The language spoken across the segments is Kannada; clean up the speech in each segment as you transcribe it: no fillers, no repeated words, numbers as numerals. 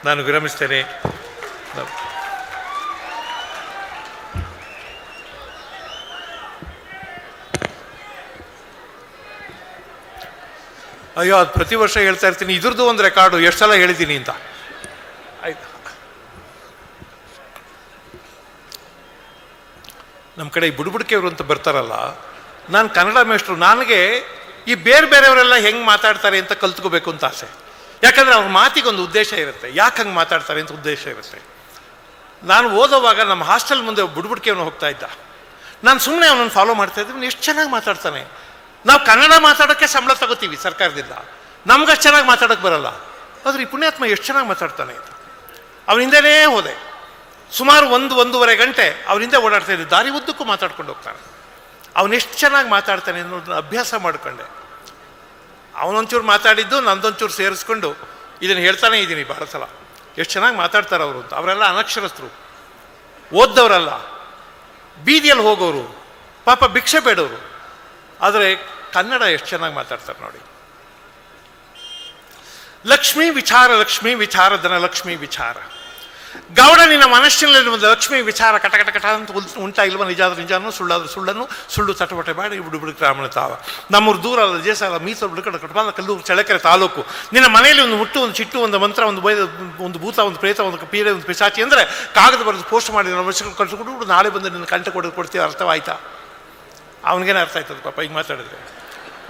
ನಾನು ವಿರಮಿಸ್ತೇನೆ. ಅಯ್ಯೋ, ಅದು ಪ್ರತಿ ವರ್ಷ ಹೇಳ್ತಾ ಇರ್ತೀನಿ, ಇದ್ರದ್ದು ಒಂದು ರೆಕಾರ್ಡು ಎಷ್ಟು ಸಲ ಹೇಳಿದ್ದೀನಿ ಅಂತ. ಆಯ್ತು, ನಮ್ಮ ಕಡೆ ಈ ಬುಡುಬುಡಿಕೆಯವರು ಅಂತ ಬರ್ತಾರಲ್ಲ, ನಾನು ಕನ್ನಡ ಮೇಷ್ಟ್ರು, ನನಗೆ ಈ ಬೇರೆ ಬೇರೆಯವರೆಲ್ಲ ಹೆಂಗೆ ಮಾತಾಡ್ತಾರೆ ಅಂತ ಕಲ್ತ್ಕೋಬೇಕು ಅಂತ ಆಸೆ. ಯಾಕಂದರೆ ಅವ್ರ ಮಾತಿಗೊಂದು ಉದ್ದೇಶ ಇರುತ್ತೆ, ಯಾಕೆ ಹಂಗೆ ಮಾತಾಡ್ತಾರೆ ಅಂತ ಉದ್ದೇಶ ಇರುತ್ತೆ. ನಾನು ಓದೋವಾಗ ನಮ್ಮ ಹಾಸ್ಟೆಲ್ ಮುಂದೆ ಬುಡುಬುಡಿಕೆಯವನು ಹೋಗ್ತಾ ಇದ್ದ. ನಾನು ಸುಮ್ಮನೆ ಅವನನ್ನು ಫಾಲೋ ಮಾಡ್ತಾ ಇದ್ದೆ. ಎಷ್ಟು ಚೆನ್ನಾಗಿ ಮಾತಾಡ್ತಾನೆ. ನಾವು ಕನ್ನಡ ಮಾತಾಡೋಕ್ಕೆ ಸಂಬಳ ತಗೋತೀವಿ ಸರ್ಕಾರದಿಂದ, ನಮ್ಗೆ ಅಷ್ಟು ಚೆನ್ನಾಗಿ ಮಾತಾಡೋಕ್ಕೆ ಬರಲ್ಲ. ಆದರೆ ಈ ಪುಣ್ಯಾತ್ಮ ಎಷ್ಟು ಚೆನ್ನಾಗಿ ಮಾತಾಡ್ತಾನೆ ಅಂತ ಅವನಿಂದನೇ ಹೋದೆ. ಸುಮಾರು 1-1.5 ಗಂಟೆ ಅವನಿಂದ ಓಡಾಡ್ತಾ ಇದ್ದೆ. ದಾರಿ ಉದ್ದಕ್ಕೂ ಮಾತಾಡ್ಕೊಂಡು ಹೋಗ್ತಾನೆ. ಅವನೆಷ್ಟು ಚೆನ್ನಾಗಿ ಮಾತಾಡ್ತಾನೆ ಅನ್ನೋದನ್ನ ಅಭ್ಯಾಸ ಮಾಡಿಕೊಂಡೆ. ಅವನೊಂಚೂರು ಮಾತಾಡಿದ್ದು ನಂದೊಂಚೂರು ಸೇರಿಸ್ಕೊಂಡು ಇದನ್ನು ಹೇಳ್ತಾನೆ ಇದ್ದೀನಿ ಭಾಳ ಸಲ. ಎಷ್ಟು ಚೆನ್ನಾಗಿ ಮಾತಾಡ್ತಾರೆ ಅವರು ಅಂತ. ಅವರೆಲ್ಲ ಅನಕ್ಷರಸ್ಥರು, ಓದ್ದವರಲ್ಲ, ಬೀದಿಯಲ್ಲಿ ಹೋಗೋರು, ಪಾಪ ಭಿಕ್ಷೆ ಬೇಡವರು. ಆದರೆ ಕನ್ನಡ ಎಷ್ಟು ಚೆನ್ನಾಗಿ ಮಾತಾಡ್ತಾರೆ ನೋಡಿ. ಲಕ್ಷ್ಮೀ ವಿಚಾರ, ಲಕ್ಷ್ಮೀ ವಿಚಾರ, ಧನಲಕ್ಷ್ಮೀ ವಿಚಾರ. ಗೌಡ ನಿನ್ನ ಮನಸ್ಸಿನಲ್ಲಿ ಒಂದು ಲಕ್ಷ್ಮೀ ವಿಚಾರ ಕಟ ಕಟ ಕಟ ಅಂತ ಉಂಟಾ ಇಲ್ವ? ನಿಜಾದ್ರೂ ನಿಜಾನು, ಸುಳ್ಳಾದ್ರೂ ಸುಳ್ಳನ್ನು, ಸುಳ್ಳು ತಟಪಟೆ ಮಾಡಿ ಬುಡುಬುಡುಕ ರಾಮನ ತಾವ. ನಮ್ಮೂರು ದೂರ ಅಲ್ಲ, ದೇಸಾಲ, ಮೀಸಲು ಬುಡಕಡ ಕಟಪಾಲ, ಕಲ್ಲೂರು, ಚಳ್ಳಕೆರೆ ತಾಲೂಕು. ನಿನ್ನ ಮನೆಯಲ್ಲಿ ಒಂದು ಮುಟ್ಟು, ಒಂದು ಚಿಟ್ಟು, ಒಂದು ಮಂತ್ರ, ಒಂದು ಭೂತ, ಒಂದು ಪ್ರೇತ, ಒಂದು ಪೀಡೆ, ಒಂದು ಪಿಶಾಚಿ ಅಂದರೆ ಕಾಗದ ಬರೆದು ಪೋಸ್ಟ್ ಮಾಡಿ ನಮ್ಮ ಮನುಷ್ಯರು ಕಳಿಸ್ಕೊಟ್ಟು ನಾಳೆ ಬಂದು ನಿನ್ನ ಕಂಠ ಕೊಡ್ತೀವಿ. ಅರ್ಥವಾಯ್ತಾ? ಅವನಿಗೇನೆ ಅರ್ಥ ಆಯ್ತದ ಪಾಪ ಹಿಂಗೆ ಮಾತಾಡಿದ್ರೆ.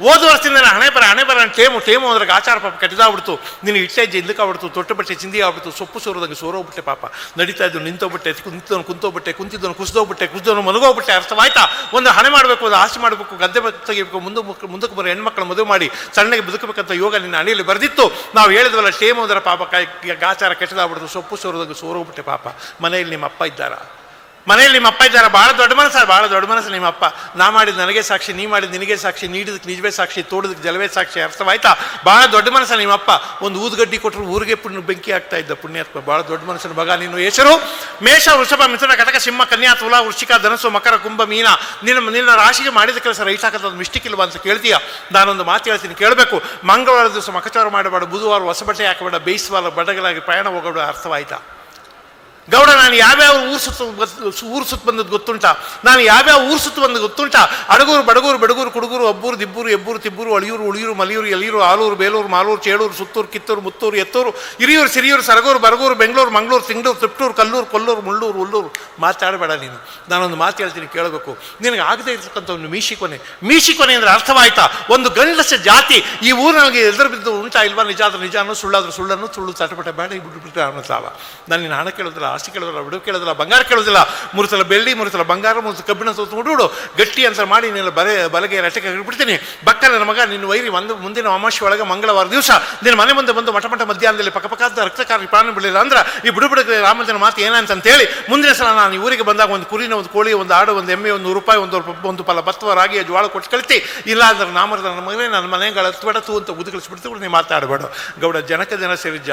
ಓದು ವರ್ಷದಿಂದ ಹಣೆ ಬರ ಟೇಮು ಅದ್ರಾಗ ಆಚಾರ ಪಾಪ ಕೆಟ್ಟದಾಗ್ಬಿಡ್ತು. ನಿನ್ನ ಇಟ್ಟೆಜ್ಜೆ ಇಲ್ಲಕ್ಕಾಗ್ಬಿಡ್ತು, ತೊಟ್ಟು ಬಟ್ಟೆ ಚಿಂದಿ ಆಗ್ಬಿಡ್ತು, ಸೊಪ್ಪು ಸೋರೋದಂಗೆ ಸೋರೋಗ್ಬಿಟ್ಟೆ ಪಾಪ. ನಡೀತಾ ಇದ್ದು ನಿಂತೋಗ್ಬಿಟ್ಟೆ, ಕುಂತೋಗ್ಬಿಟ್ಟೆ, ಕುಂತಿದ್ದವನು ಕುಸಿದೋಗ್ಬಿಟ್ಟೆ, ಮಲಗೋಗ್ಬಿಟ್ಟೆ. ಅರ್ಥವಾಯ್ತಾ? ಒಂದು ಹಣೆ ಮಾಡಬೇಕು, ಒಂದು ಆಸೆ ಮಾಡಬೇಕು, ಗದ್ದೆ ತೆಗಿಬೇಕು, ಮುಂದಕ್ಕೆ ಬರೋ ಹೆಣ್ಮಕ್ಳು ಮದುವೆ ಮಾಡಿ ಸಣ್ಣಗೆ ಬದುಕಬೇಕಂತ ಯೋಗ ನಿನ್ನ ಹಣೆಯಲ್ಲಿ ಬರೆದಿತ್ತು. ನಾವು ಹೇಳಿದ್ವಲ್ಲ, ಟೇಮು ಅದರ ಪಾಪ ಆಚಾರ ಕೆಟ್ಟದಾಗ್ಬಿಡ್ತು, ಸೊಪ್ಪು ಸೋರೋದಂಗೆ ಸೋರೋಗ್ಬಿಟ್ಟೆ ಪಾಪ. ಮನೆಯಲ್ಲಿ ನಿಮ್ಮ ಅಪ್ಪ ಇದ್ದಾರಾ? ಭಾಳ ದೊಡ್ಡ ಮನಸ್ಸು ನಿಮ್ಮಪ್ಪ. ನಾ ಮಾಡಿದ ನನಗೆ ಸಾಕ್ಷಿ, ನೀ ಮಾಡಿದ ನಿನಗೆ ಸಾಕ್ಷಿ, ನೀಡಿದಕ್ಕೆ ನಿಜವೇ ಸಾಕ್ಷಿ, ತೋಡಿದಕ್ಕೆ ಜಲವೇ ಸಾಕ್ಷಿ. ಅರ್ಥವಾಯ್ತಾ? ಭಾಳ ದೊಡ್ಡ ಮನಸ್ಸ ನಿಮ್ಮಪ್ಪ. ಒಂದು ಊದುಗಡ್ಡಿ ಕೊಟ್ಟರು ಊರಿಗೆ ಬೆಂಕಿ ಆಗ್ತಾ ಇದ್ದ ಪುಣ್ಯಾತ್ಮ. ಭಾಳ ದೊಡ್ಡ ಮನಸ್ಸಿನ ಮಗ ನೀನು. ಹೆಸರು ಮೇಷ, ವೃಷಭ, ಮಿಥುನ, ಕಟಕ, ಸಿಂಹ, ಕನ್ಯಾ, ತುಲಾ, ವೃಶ್ಚಿಕ, ಧನಸ್ಸು, ಮಕರ, ಕುಂಭ, ಮೀನ. ನಿನ್ನ ರಾಶಿಗೆ ಮಾಡಿದ ಕೆಲಸ ರೈಟ್ ಹಾಕೋದು ಮಿಸ್ಟೇಕ್ ಇಲ್ವಾ ಅಂತ ಕೇಳ್ತೀಯ? ನಾನೊಂದು ಮಾತು ಹೇಳ್ತೀನಿ, ಕೇಳಬೇಕು. ಮಂಗಳವಾರ ದಿವಸ ಮಕಚಾರ ಮಾಡಬೇಡ, ಬುಧವಾರ ಹೊಸ ಬಟ್ಟೆ ಹಾಕಬೇಡ, ಬೇಯಿಸುವ ಬಡಗಲಾಗಿ ಪ್ರಯಾಣ ಹೋಗಬೇಡ. ಅರ್ಥವಾಯ್ತಾ? ಗೌಡ, ನಾನು ಯಾವ್ಯಾವ ಊರು ಸುತ್ತ ಬಂದದ್ದು ಗೊತ್ತುಂಟ? ಅಡಗೂರು, ಬಡಗೂರು, ಕುಡುಗೂರು, ಅಬ್ಬೂರು, ದಿಬ್ಬೂರು, ಎಬ್ಬೂರು, ತಿಬ್ಬೂರು, ಅಳಿಯೂರು, ಉಳಿಯೂರು, ಮಲಿಯೂರು, ಎಲಿಯೂರು, ಆಲೂರು, ಬೇಲೂರು, ಮಾಲೂರು, ಚೇಳೂರು, ಸುತ್ತೂರು, ಕಿತ್ತೂರು, ಮುತ್ತೂರು, ಎತ್ತೂರು, ಹಿರಿಯೂರು, ಸಿರಿಯೂರು, ಸರಗೂರು, ಬರಗೂರು, ಬೆಂಗಳೂರು, ಮಂಗಳೂರು, ತಿಂಗಳೂರು, ತಿಪ್ಟೂರು, ಕಲ್ಲೂರು, ಕೊಲ್ಲೂರು, ಮುಳ್ಳೂರು, ಉಳ್ಳೂರು. ಮಾತಾಡಬೇಡ ನೀನು. ನಾನೊಂದು ಮಾತು ಹೇಳ್ತೀನಿ, ಕೇಳಬೇಕು. ನಿನಗೆ ಆಗದೆ ಇರ್ತಕ್ಕಂಥ ಒಂದು ಮೀಶಿಕೊನೆ ಅಂದರೆ ಅರ್ಥವಾಯ್ತಾ? ಒಂದು ಗಂಡಸ ಜಾತಿ ಈ ಊರಿನೊಳಗೆ ಎದುರು ಬಿದ್ದು ಉಂಟಾ ಇಲ್ವಾ? ನಿಜಾನು, ಸುಳ್ಳಾದ್ರೂ ಸುಳ್ಳನ್ನು, ಸುಳ್ಳು ತಟಪಟೆ ಬೇಡ, ಬಿಟ್ಟು ಅವನ ಸಾಲ. ನಾನು ನಿನ್ನ ಹಣ ಕೇಳೋದಿಲ್ಲ, ಆಸ್ತಿ ಕೇಳೋದಿಲ್ಲ, ಬಿಡು ಕೇಳೋದಿಲ್ಲ, ಬಂಗಾರ ಕೇಳೋದಿಲ್ಲ. 3 ಸಲ ಬೆಳ್ಳಿ, 3 ಸಲ ಬಂಗಾರ, 3 ಸಲ ಕಬ್ಬಿಣ ಮುಡುಡು ಗಟ್ಟಿ ಅಂತ ಮಾಡಿ ನೀನು ಬಲಗೆ ರಟಕ್ಕೆ ಬಿಡ್ತೀನಿ. ಬಕ್ಕ ನನ್ನ ಮಗ, ನಿನ್ನ ವೈರಿ ಮುಂದಿನ ಅಮಾವಾಸ್ಯೆ ಒಳಗೆ ಮಂಗಳವಾರ ದಿವಸ ನಿನ್ನ ಮನೆ ಮುಂದೆ ಬಂದು ಮಠ ಮಧ್ಯಾಹ್ನದಲ್ಲಿ ಪಕ್ಕಪಕ್ಕದ ರಕ್ತಕಾರಿ ಪ್ರಾಣ ಬಿಡಲಿಲ್ಲ ಅಂದ್ರೆ ಈ ಬುಡುಬುಡುಕ ರಾಮಚಂದ್ರ ಮಾತು ಏನಂತೇಳಿ ಮುಂದಿನ ಸಲ ನಾನು ಈ ಊರಿಗೆ ಬಂದಾಗ ಒಂದು ಕುರಿನ, ಒಂದು ಕೋಳಿ, ಒಂದು ಆಡು, ಒಂದು ಎಮ್ಮೆ, ₹100, ಒಂದು ಫಲ ಭತ್ತವ, ರಾಗಿ, ಜ್ವಾಳ ಕೊಟ್ಟು ಕಳಿತಿ. ಇಲ್ಲ ಅಂದ್ರೆ ನಾಮರದ ನನ್ನ ಮಗನೇ ನನ್ನ ಮನೆಗಳ ಹತ್ಬೇಡತು ಅಂತ ಉದುಕಳಿಸ್ಬಿಡ್ತು. ನೀವು ಮಾತಾಡಬೇಡ ಗೌಡ. ಜನಕ ಜನ ಸೇರಿದ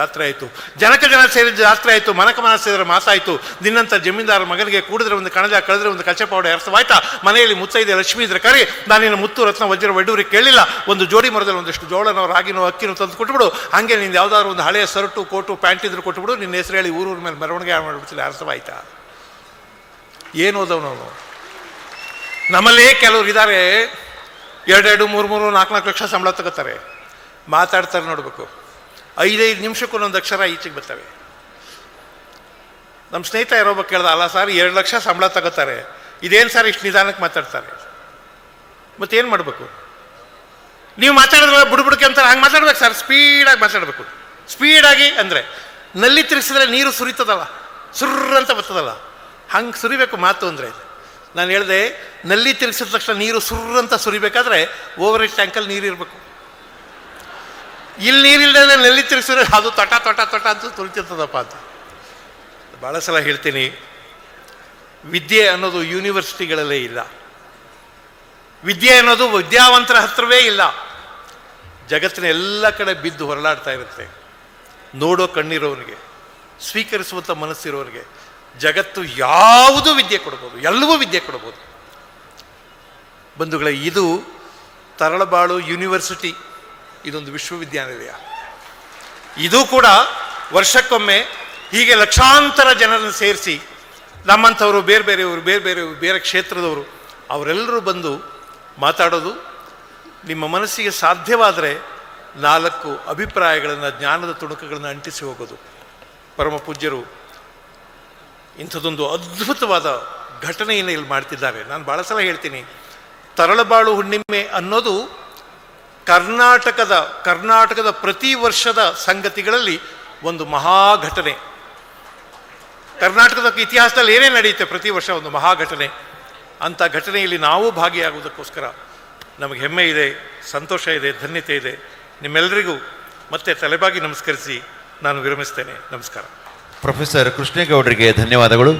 ಜಾತ್ರೆ ಆಯಿತು, ಮನಕ ಮನ ಸೇರಿದ ಮಾತಾಯಿತು. ನಿನ್ನಂಥ ಜಮೀನ್ದಾರ ಮಗನಿಗೆ ಕೂಡಿದ್ರೆ ಒಂದು ಕಣಜ, ಕಳೆದ್ರೆ ಒಂದು ಕಚಪಾವಡೆ. ಅರ್ಥವಾಯ್ತಾ? ಮನೆಯಲ್ಲಿ ಮುತ್ತೈದೆ ಲಕ್ಷ್ಮೀ ಇದ್ರೆ ಕರಿ. ನಾನಿನ ಮುತ್ತು, ರತ್ನ, ವಜ್ರ, ವಡ್ಡೂರಿಗೆ ಕೇಳಿಲ್ಲ. ಒಂದು ಜೋಡಿ ಮರದಲ್ಲಿ ಒಂದಷ್ಟು ಜೋಳನೋ, ರಾಗಿನೋ, ಅಕ್ಕಿನೋ ತಂದು ಕೊಟ್ಬಿಡು. ಹಾಗೆ ನಿಂದು ಯಾವುದಾದ್ರು ಒಂದು ಹಳೆಯ ಸರ್ಟು, ಕೋಟು, ಪ್ಯಾಂಟ್ ಇದ್ರೆ ಕೊಟ್ಬಿಡು. ನಿನ್ನ ಹೆಸರು ಹೇಳಿ ಊರೂರ ಮೇಲೆ ಮೆರವಣಿಗೆ ಮಾಡಿಬಿಡ್ತಿಲ್ಲ. ಅರ್ಥವಾಯ್ತಾ? ಏನು ಓದವನವನು? ನಮ್ಮಲ್ಲೇ ಕೆಲವ್ರು ಇದ್ದಾರೆ, 2-2, 3-3, 4-4 ಲಕ್ಷ ಸಂಬಳ ತಗೋತಾರೆ. ಮಾತಾಡ್ತಾರೆ ನೋಡ್ಬೇಕು. 5-5 ನಿಮಿಷಕ್ಕೊಂದೊಂದು ಅಕ್ಷರ ಈಚೆಗೆ ಬರ್ತವೆ. ನಮ್ಮ ಸ್ನೇಹಿತ ಯಾರೊಬ್ಬ ಕೇಳ್ದ, ಅಲ್ಲ ಸರ್ 2 ಲಕ್ಷ ಸಂಬಳ ತಗೋತಾರೆ, ಇದೇನು ಸರ್ ಇಷ್ಟು ನಿಧಾನಕ್ಕೆ ಮಾತಾಡ್ತಾರೆ? ಮತ್ತೇನು ಮಾಡಬೇಕು? ನೀವು ಮಾತಾಡಿದ್ರೆ ಬುಡುಬುಡುಕೆ ಅಂತಾರೆ, ಹಂಗೆ ಮಾತಾಡ್ಬೇಕು ಸರ್. ಸ್ಪೀಡಾಗಿ ಮಾತಾಡಬೇಕು. ಸ್ಪೀಡಾಗಿ ಅಂದರೆ ನಲ್ಲಿ ತಿರುಗಿಸಿದ್ರೆ ನೀರು ಸುರಿತದಲ್ಲ, ಸುರ್ರಂತ ಬರ್ತದಲ್ಲ, ಹಂಗೆ ಸುರಿಬೇಕು ಮಾತು ಅಂದರೆ. ನಾನು ಹೇಳಿದೆ, ನಲ್ಲಿ ತಿರುಗಿಸಿದ ತಕ್ಷಣ ನೀರು ಸುರ್ರಂತ ಸುರಿಬೇಕಾದ್ರೆ ಓವರ್ ಹೆಡ್ ಟ್ಯಾಂಕಲ್ಲಿ ನೀರು ಇರಬೇಕು. ಇಲ್ಲಿ ನೀರಿಲ್ಲದೆ ನಲ್ಲಿ ತಿರುಗಿಸಿದ್ರೆ ಅದು ತೊಟ ಅಂತ ಸುರಿತಿರ್ತದಪ್ಪ ಅಂತ. ಭಾಳ ಸಲ ಹೇಳ್ತೀನಿ, ವಿದ್ಯೆ ಅನ್ನೋದು ಯೂನಿವರ್ಸಿಟಿಗಳಲ್ಲೇ ಇಲ್ಲ. ವಿದ್ಯೆ ಅನ್ನೋದು ವಿದ್ಯಾವಂತರ ಹತ್ರವೇ ಇಲ್ಲ. ಜಗತ್ತಿನ ಎಲ್ಲ ಕಡೆ ಬಿದ್ದು ಹೊರಲಾಡ್ತಾ ಇರುತ್ತೆ. ನೋಡೋ ಕಣ್ಣಿರೋನಿಗೆ, ಸ್ವೀಕರಿಸುವಂಥ ಮನಸ್ಸಿರೋನಿಗೆ ಜಗತ್ತು ಯಾವುದೂ ವಿದ್ಯೆ ಕೊಡ್ಬೋದು, ಎಲ್ಲವೂ ವಿದ್ಯೆ ಕೊಡ್ಬೋದು. ಬಂಧುಗಳೇ, ಇದು ತರಳಬಾಳು ಯೂನಿವರ್ಸಿಟಿ, ಇದೊಂದು ವಿಶ್ವವಿದ್ಯಾನಿಲಯ. ಇದು ಕೂಡ ವರ್ಷಕ್ಕೊಮ್ಮೆ ಹೀಗೆ ಲಕ್ಷಾಂತರ ಜನರನ್ನು ಸೇರಿಸಿ ನಮ್ಮಂಥವರು ಬೇರೆ ಬೇರೆಯವರು ಬೇರೆ ಕ್ಷೇತ್ರದವರು ಅವರೆಲ್ಲರೂ ಬಂದು ಮಾತಾಡೋದು, ನಿಮ್ಮ ಮನಸ್ಸಿಗೆ ಸಾಧ್ಯವಾದರೆ 4 ಅಭಿಪ್ರಾಯಗಳನ್ನು, ಜ್ಞಾನದ ತುಣುಕುಗಳನ್ನು ಅಂಟಿಸಿ ಹೋಗೋದು. ಪರಮ ಪೂಜ್ಯರು ಇಂಥದ್ದೊಂದು ಅದ್ಭುತವಾದ ಘಟನೆಯನ್ನು ಇಲ್ಲಿ ಮಾಡ್ತಿದ್ದಾರೆ. ನಾನು ಭಾಳ ಸಲ ಹೇಳ್ತೀನಿ, ತರಳಬಾಳು ಹುಣ್ಣಿಮೆ ಅನ್ನೋದು ಕರ್ನಾಟಕದ ಪ್ರತಿ ವರ್ಷದ ಸಂಗತಿಗಳಲ್ಲಿ ಒಂದು ಮಹಾಘಟನೆ. ಕರ್ನಾಟಕದ ಇತಿಹಾಸದಲ್ಲಿ ಏನೇ ನಡೆಯುತ್ತೆ ಪ್ರತಿ ವರ್ಷ ಒಂದು ಮಹಾಘಟನೆ. ಅಂಥ ಘಟನೆಯಲ್ಲಿ ನಾವು ಭಾಗಿಯಾಗುವುದಕ್ಕೋಸ್ಕರ ನಮಗೆ ಹೆಮ್ಮೆ ಇದೆ, ಸಂತೋಷ ಇದೆ, ಧನ್ಯತೆ ಇದೆ. ನಿಮ್ಮೆಲ್ಲರಿಗೂ ಮತ್ತೆ ತಲೆಬಾಗಿ ನಮಸ್ಕರಿಸಿ ನಾನು ವಿರಮಿಸ್ತೇನೆ. ನಮಸ್ಕಾರ. ಪ್ರೊಫೆಸರ್ ಕೃಷ್ಣೇಗೌಡರಿಗೆ ಧನ್ಯವಾದಗಳು.